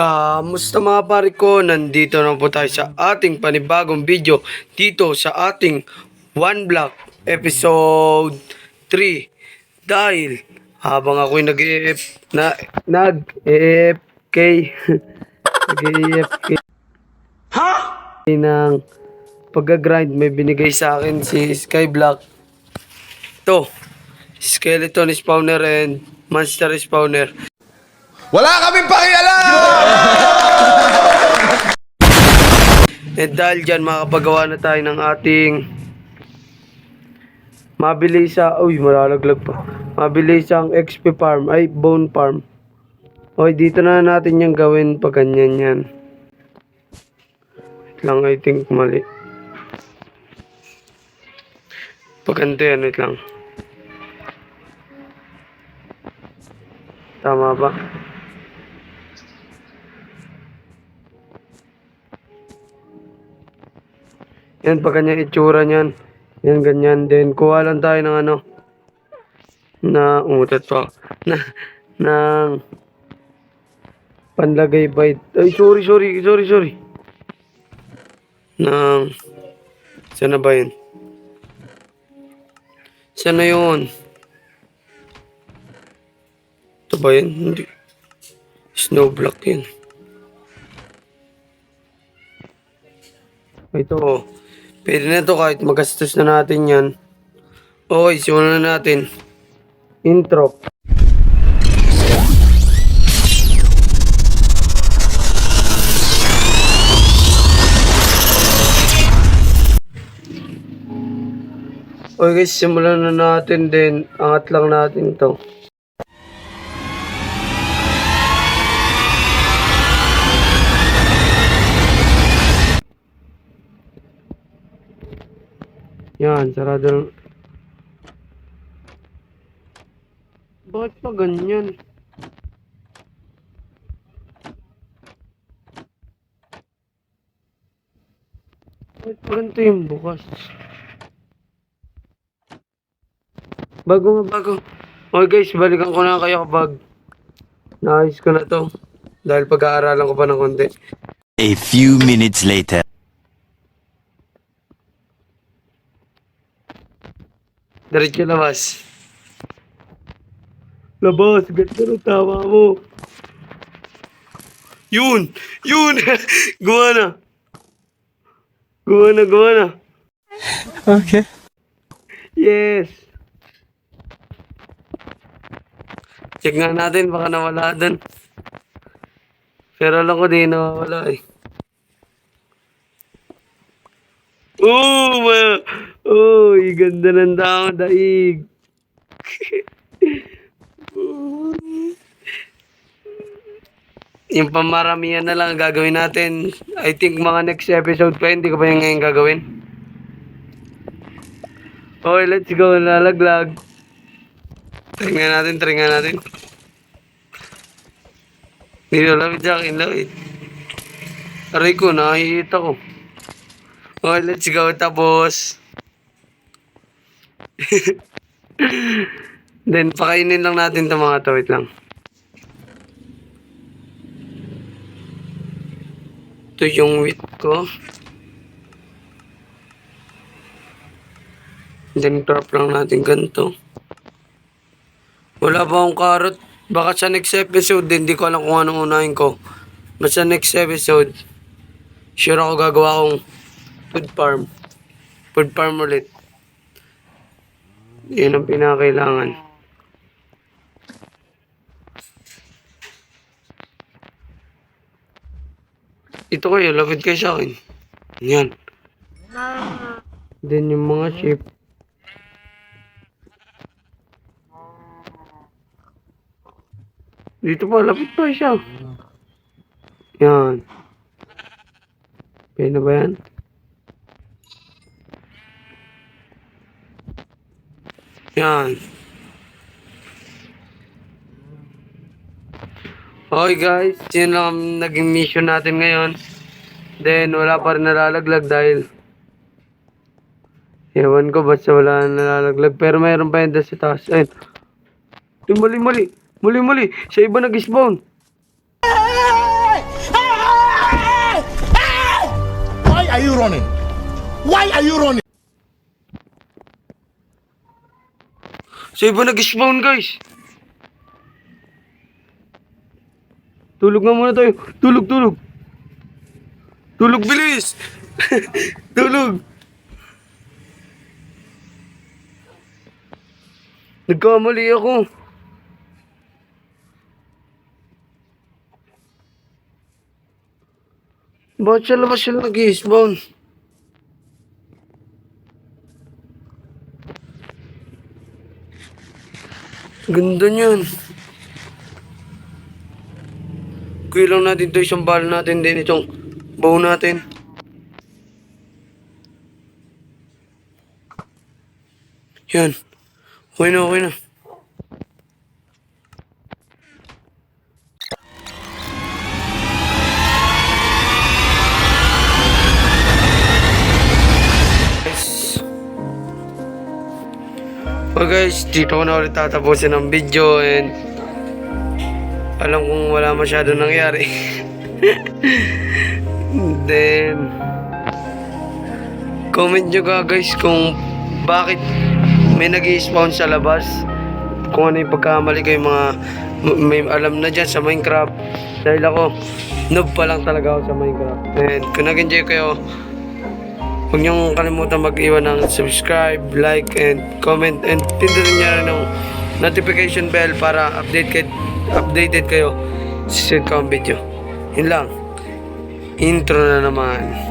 Kamusta mga pare ko? Nandito na po tayo sa ating panibagong video dito sa ating One Block episode 3. Dahil habang ako'y nag-AFK nag-AFK ng pag-grind, may binigay sa akin si Skyblock. To, skeleton spawner and monster spawner. Wala kaming pakialam! At dahil dyan, makapagawa na tayo ng ating malalaglag pa. Mabilisang XP farm, ay bone farm. Okay, dito na natin yung gawin pag ganyan yan. Wait lang, I think mali. Pag ganito yan, wait lang. Tama ba? Yan, pag ganyan itsura niyan. Yan, ganyan. Then, kuha lang tayo ng ano. Na, umutot pa. Ng panlagay bite. Ay, sorry. Ng, saan na ba yun? Saan na yun? Ito ba yun? Hindi. Snow block yun. Ito, oh. Pwede na ito kahit magastos na natin yan. Okay, simulan na natin. Intro. Okay guys, simulan na natin din. Angat lang natin to. Yan, sarado lang. Bakit pa ganyan? Bakit pa ganito yung bukas? Bago. Okay guys, balikan ko na kayo kapag naayos ko na to. Dahil pag-aaralan ko pa ng konti. A few minutes later. Diretso labas. Labas, ganda ng tama mo. Yun! Gawa na. Okay. Yes! Check nga natin, baka nawala dun. Pero alam ko di nawawala eh. Uy, ganda ng daig. Yung pamaramihan na lang gagawin natin. I think mga next episode pa, hindi ko pa yung ngayon gagawin. Okay, let's go. Lalaglag. Try nga natin. Dito, lapit sa akin, lapit. Aray ko, nakahihit ako. Okay, let's go. Tapos, then, pakainin lang natin itong mga to. Wait lang. Ito yung wheat ko. Then, crop lang natin ganito. Wala pa akong carrot. Baka sa next episode, hindi ko alam kung anong unahin ko. Basta next episode, sure ako gagawa akong food farm ulit. Yan ang pinakailangan. Ito kayo, lapit kayo sa akin. Yan. Then yung mga sheep. Dito pa, lapit pa siya. Yan. Pwede na ba yan? Yan. Okay guys, yun lang ang naging mission natin ngayon. Then wala pa rin nalalaglag dahil ewan ko basta wala nalalaglag. Pero mayroon pa yun sa taas. Ayun. Muli. Sa iba nag-spawn. are you running? Why are you running? Sa iba nag-spawn, guys. Tulog nga muna tayo. Tulog, tulog. Tulog, bilis. Tulog. Nagkamali ako. Bakit sa labas sila nag-spawn? Ganda niyan. Kuya lang natin to, isang bala natin din itong bow natin. Yan. Okay na, okay na. So guys, dito ko na ulit tatapusin ang video and alam kong wala masyado nangyari. Then comment nyo ka guys kung bakit may nag-i-spawn sa labas, kung ano yung pagkamali kayo mga may alam na dyan sa Minecraft, dahil ako noob pa lang talaga ako sa Minecraft. And kung nag-enjoy kayo, huwag niyong kalimutan mag-iwan ng subscribe, like, and comment, and pindutin niyo rin ng notification bell para updated kayo sa susunod kong video. Yun lang. Intro na naman.